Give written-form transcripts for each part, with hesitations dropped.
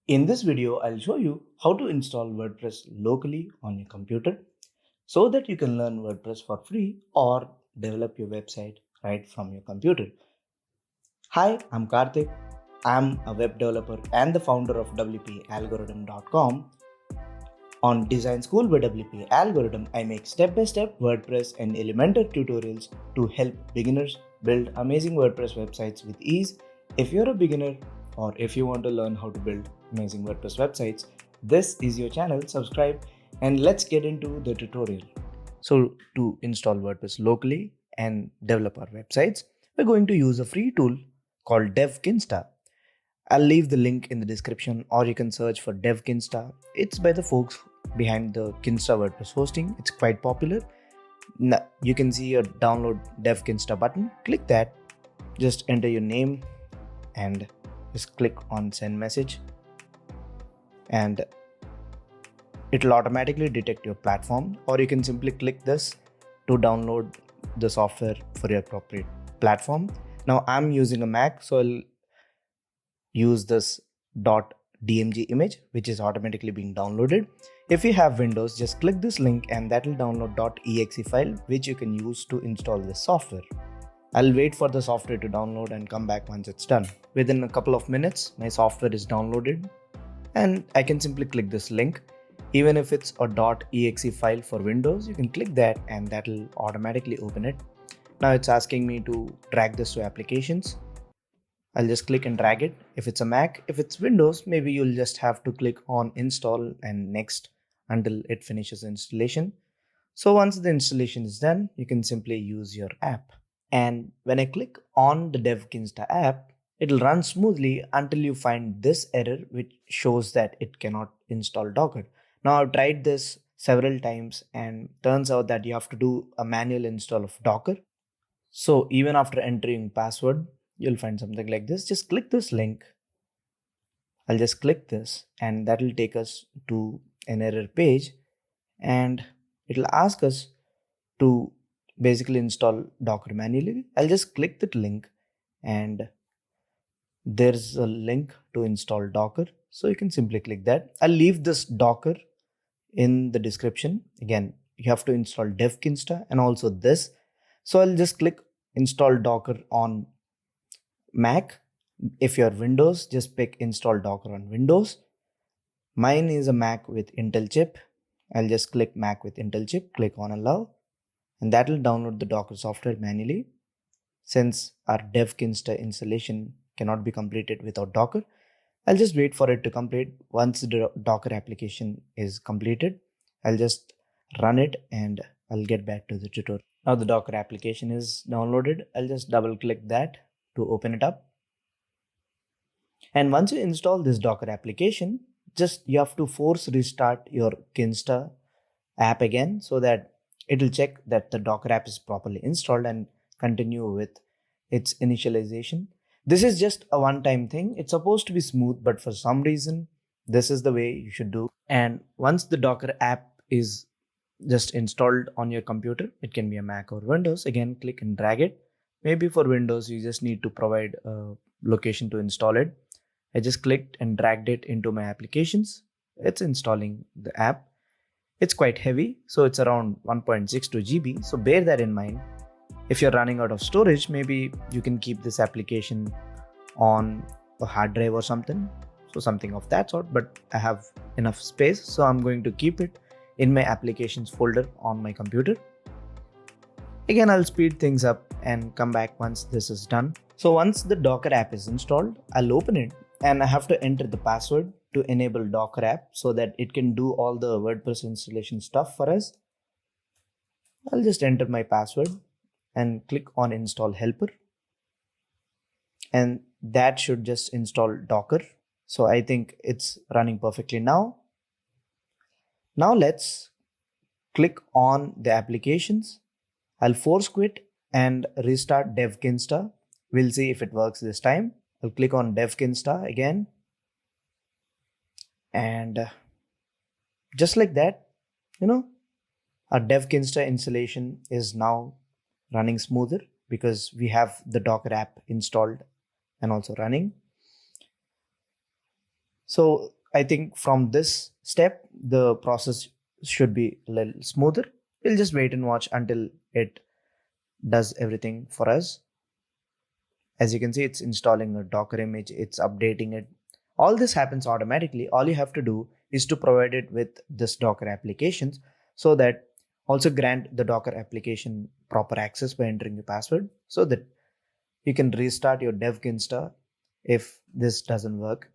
In this video, I'll show you how to install WordPress locally on your computer so that you can learn WordPress for free or develop your website right from your computer. Hi, I'm Karthik. I'm a web developer and the founder of Wpalgoridm.com. On Design School by Wpalgoridm, I make step-by-step WordPress and Elementor tutorials to help beginners build amazing WordPress websites with ease. If you're a beginner or if you want to learn how to build amazing WordPress websites, this is your channel. Subscribe and let's get into the tutorial. So to install WordPress locally and develop our websites, we're going to use a free tool called DevKinsta. I'll leave the link in the description, or you can search for DevKinsta. It's by the folks behind the Kinsta WordPress hosting. It's quite popular. Now, you can see a download DevKinsta button. Click that. Just enter your name and just click on send message. And it'll automatically detect your platform, or you can simply click this to download the software for your appropriate platform. Now I'm using a Mac, so I'll use this .dmg image, which is automatically being downloaded. If you have Windows, just click this link and that will download .exe file, which you can use to install this software. I'll wait for the software to download and come back once it's done. Within a couple of minutes, my software is downloaded and I can simply click this link. Even if it's a .exe file for Windows, you can click that and that will automatically open it. Now it's asking me to drag this to applications. I'll just click and drag it. If it's a Mac, if it's Windows, maybe you'll just have to click on install and next until it finishes installation. So once the installation is done, you can simply use your app. And when I click on the DevKinsta app, it'll run smoothly until you find this error which shows that it cannot install Docker. Now I've tried this several times and turns out that you have to do a manual install of Docker. So even after entering password, you'll find something like this. Just click this link. I'll just click this and that will take us to an error page and it'll ask us to basically install Docker manually. I'll just click that link and there's a link to install Docker. So you can simply click that. I'll leave this Docker in the description. Again, you have to install DevKinsta and also this. So I'll just click install Docker on Mac. If you're Windows, just pick install Docker on Windows. Mine is a Mac with Intel chip. I'll just click Mac with Intel chip, click on allow, and that will download the Docker software manually. Since our DevKinsta installation cannot be completed without Docker, I'll just wait for it to complete. Once the Docker application is completed, I'll just run it and I'll get back to the tutorial. Now the Docker application is downloaded. I'll just double click that to open it up. And once you install this Docker application, just you have to force restart your Kinsta app again so that it will check that the Docker app is properly installed and continue with its initialization. This is just a one-time thing. It's supposed to be smooth, but for some reason, this is the way you should do. And once the Docker app is just installed on your computer, it can be a Mac or Windows. Again, click and drag it. Maybe for Windows, you just need to provide a location to install it. I just clicked and dragged it into my applications. It's installing the app. It's quite heavy, so it's around 1.62 GB. So bear that in mind. If you're running out of storage, maybe you can keep this application on a hard drive or something. So something of that sort, but I have enough space. So I'm going to keep it in my applications folder on my computer. Again, I'll speed things up and come back once this is done. So once the Docker app is installed, I'll open it and I have to enter the password to enable Docker app so that it can do all the WordPress installation stuff for us. I'll just enter my password and click on install helper. And that should just install Docker. So I think it's running perfectly now. Now let's click on the applications. I'll force quit and restart DevKinsta. We'll see if it works this time. I'll click on DevKinsta again. And just like that, our DevKinsta installation is now running smoother because we have the Docker app installed and also running. So I think from this step, the process should be a little smoother. We'll just wait and watch until it does everything for us. As you can see, it's installing a Docker image, it's updating it. All this happens automatically. All you have to do is to provide it with this Docker applications, so that also grant the Docker application proper access by entering your password, so that you can restart your DevKinsta if this doesn't work.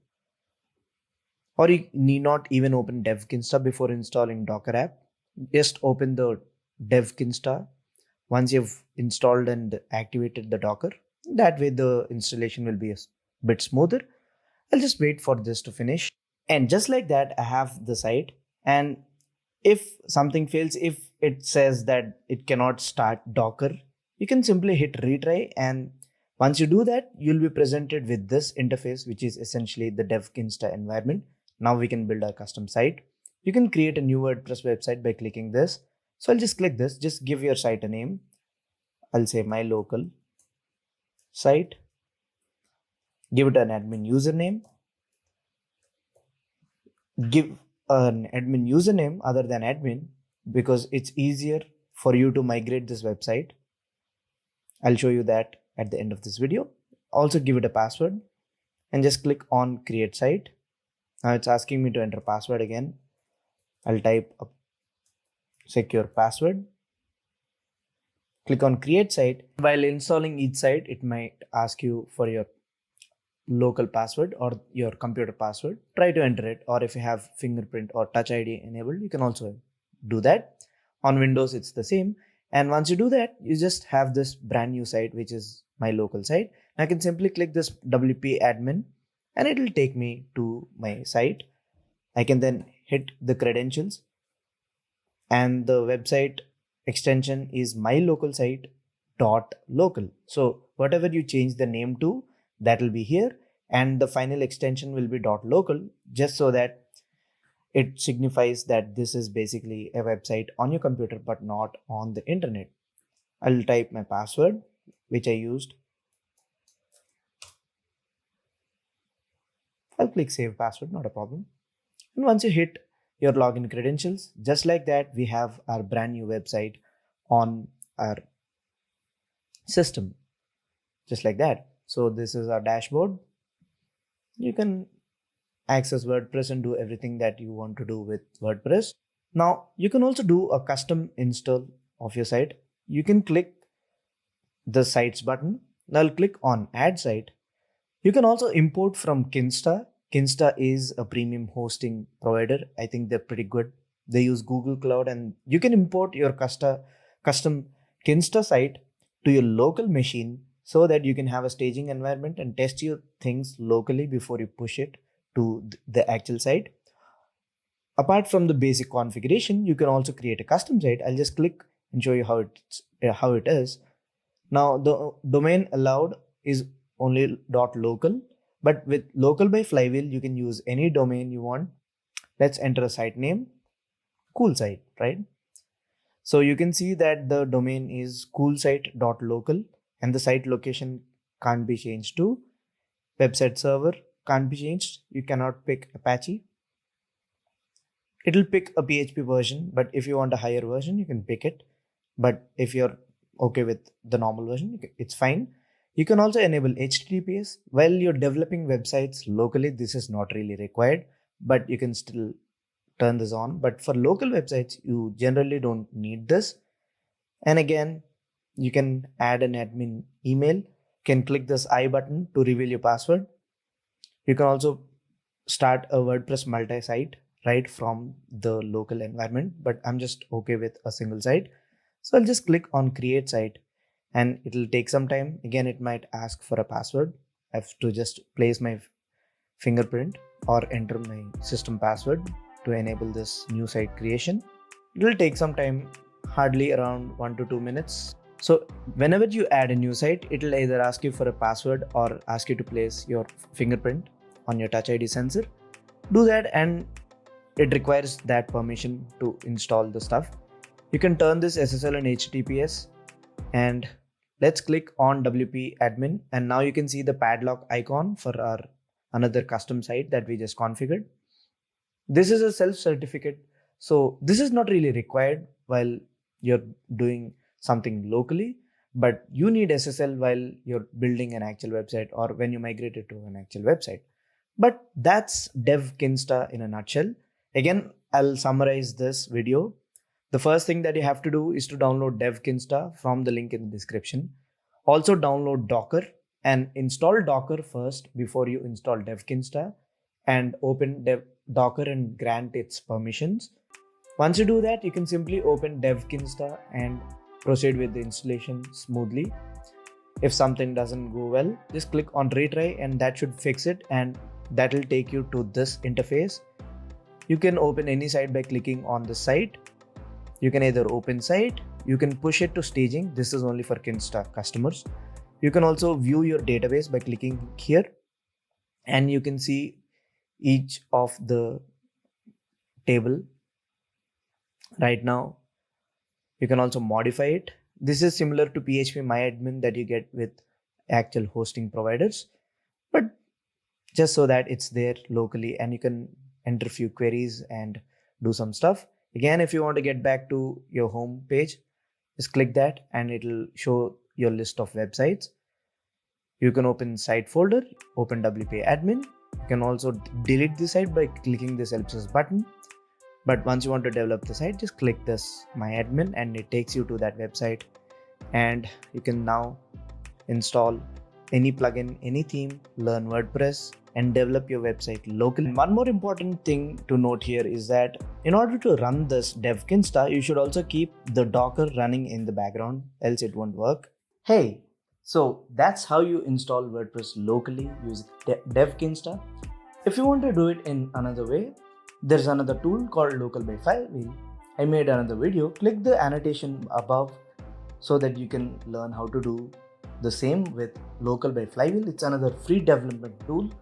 Or you need not even open DevKinsta before installing Docker app. Just open the DevKinsta once you've installed and activated the Docker. That way the installation will be a bit smoother. I'll just wait for this to finish. And just like that, I have the site. And if something fails, if it says that it cannot start Docker, you can simply hit retry. And once you do that, you'll be presented with this interface, which is essentially the DevKinsta environment. Now we can build our custom site. You can create a new WordPress website by clicking this. So I'll just click this. Just give your site a name. I'll say my local site. Give it an admin username. Give an admin username other than admin, because it's easier for you to migrate this website. I'll show you that at the end of this video. Also give it a password and just click on create site. Now it's asking me to enter password again. I'll type a secure password. Click on create site. While installing each site, it might ask you for your local password or your computer password. Try to enter it, or if you have fingerprint or touch ID enabled, you can also do that. On Windows, it's the same. And once you do that, you just have this brand new site, which is my local site. I can simply click this WP admin and it will take me to my site. I can then hit the credentials, and the website extension is my local site .local. So whatever you change the name to, that will be here, and the final extension will be .local, just so that it signifies that this is basically a website on your computer but not on the internet. I'll type my password, which I used. I'll click save password, not a problem. And once you hit your login credentials, just like that, we have our brand new website on our system, just like that. So this is our dashboard. You can access WordPress and do everything that you want to do with WordPress. Now you can also do a custom install of your site. You can click the sites button. Now I'll click on add site. You can also import from Kinsta. Kinsta is a premium hosting provider. I think they're pretty good. They use Google Cloud, and you can import your custom Kinsta site to your local machine, so that you can have a staging environment and test your things locally before you push it to the actual site. Apart from the basic configuration, you can also create a custom site. I'll just click and show you how it is. Now the domain allowed is only .local, but with local by Flywheel, you can use any domain you want. Let's enter a site name. Cool site, right? So you can see that the domain is coolsite.local, and the site location can't be changed to. Website server can't be changed. You cannot pick Apache. It'll pick a PHP version, but if you want a higher version, you can pick it. But if you're okay with the normal version, it's fine. You can also enable HTTPS. While you're developing websites locally, this is not really required, but you can still turn this on. But for local websites, you generally don't need this. And again, you can add an admin email. You can click this I button to reveal your password. You can also start a WordPress multi-site right from the local environment, but I'm just okay with a single site. So I'll just click on create site, and it'll take some time. Again, it might ask for a password. I have to just place my fingerprint or enter my system password to enable this new site creation. It will take some time, hardly around 1 to 2 minutes. So whenever you add a new site, it will either ask you for a password or ask you to place your fingerprint on your Touch ID sensor. Do that, and it requires that permission to install the stuff. You can turn this SSL and HTTPS, and let's click on WP admin, and now you can see the padlock icon for our another custom site that we just configured. This is a self-certificate. So this is not really required while you're doing something locally, but you need SSL while you're building an actual website or when you migrate it to an actual website. But that's DevKinsta in a nutshell. Again, I'll summarize this video. The first thing that you have to do is to download DevKinsta from the link in the description. Also download Docker and install Docker first before you install DevKinsta, and open Docker and grant its permissions. Once you do that, you can simply open DevKinsta and proceed with the installation smoothly. If something doesn't go well, just click on retry and that should fix it, and that will take you to this interface. You can open any site by clicking on the site. You can either open site, you can push it to staging. This is only for Kinsta customers. You can also view your database by clicking here, and you can see each of the table right now. You can also modify it. This is similar to PHP MyAdmin that you get with actual hosting providers, but just so that it's there locally and you can enter few queries and do some stuff. Again, if you want to get back to your home page, just click that and it'll show your list of websites. You can open site folder, open Wpalgoridm. You can also delete the site by clicking this helps us button. But once you want to develop the site, just click this MyAdmin and it takes you to that website, and you can now install any plugin, any theme, learn WordPress, and develop your website locally. And one more important thing to note here is that in order to run this DevKinsta, you should also keep the Docker running in the background, else it won't work. Hey, so that's how you install WordPress locally using DevKinsta. If you want to do it in another way, there's another tool called Local by Flywheel. I made another video. Click the annotation above so that you can learn how to do the same with Local by Flywheel. It's another free development tool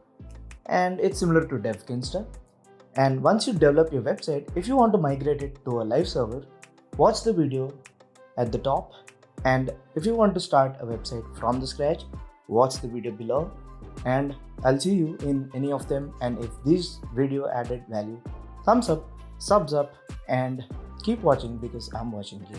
and it's similar to DevKinsta. And once you develop your website, if you want to migrate it to a live server, watch the video at the top. And if you want to start a website from the scratch, watch the video below, and I'll see you in any of them. And if this video added value, thumbs up, subs up, and keep watching because I'm watching you.